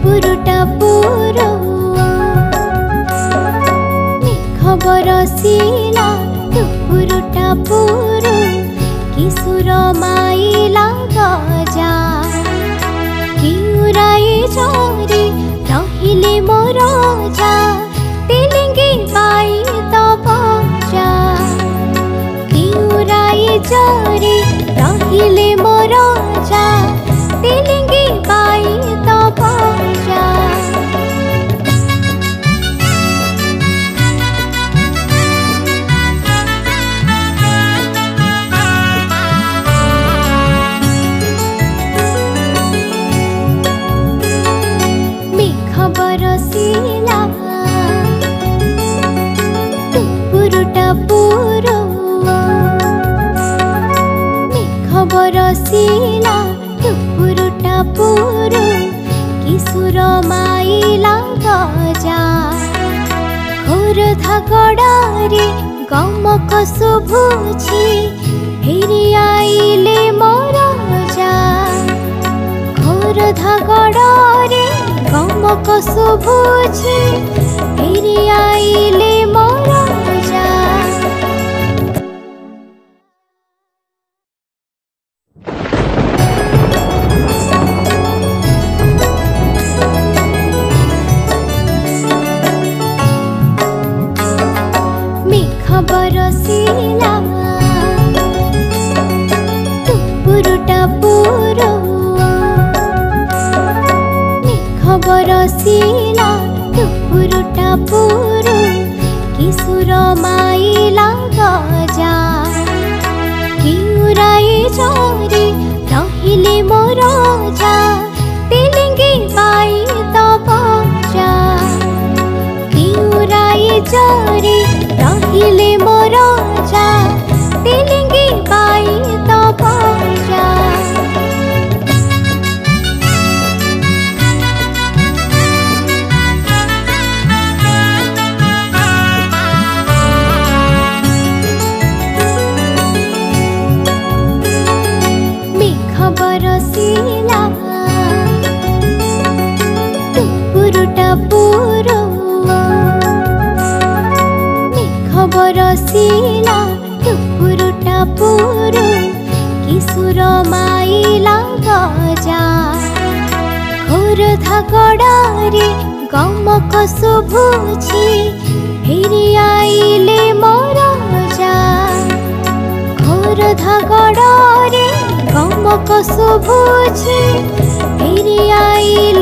पुरुटापुरो खबर सिला पुरुटापुरो किशोर माइला गजा किउराई चोरी रहिले मोर जा तेलिंगी बाई तो बजा किउराई चोरी रहिले मोर जा तेलिंगी बाई तो बजा बरसिला पुरुटापुरो बरसिला पुरुटापुरो किशोर माइला गजा घोर धागड़े गमक शुभुछि फेरि आइले मोर जा घोर धागड़े गमक शुभुछि फेरि आइले मोर जा मेघ बरसिला पुरुटापुरो बरसिला पुरुटापुरो किशोर माइला गजा किउराई चोरी रहिले मोर जा तेलिंगी बाई तो बजा किउराई चोरी रहिले मोर जा तेलिंगी बाई तो बजा बरसिला पुरुटापुरो बरसिला पुरुटापुरो किशोर माइला गजा घोर धागड़े गमक शुभुछि फेरि आइले मोर जा घोर धागड़े गमक शुभुछि फेरि आइले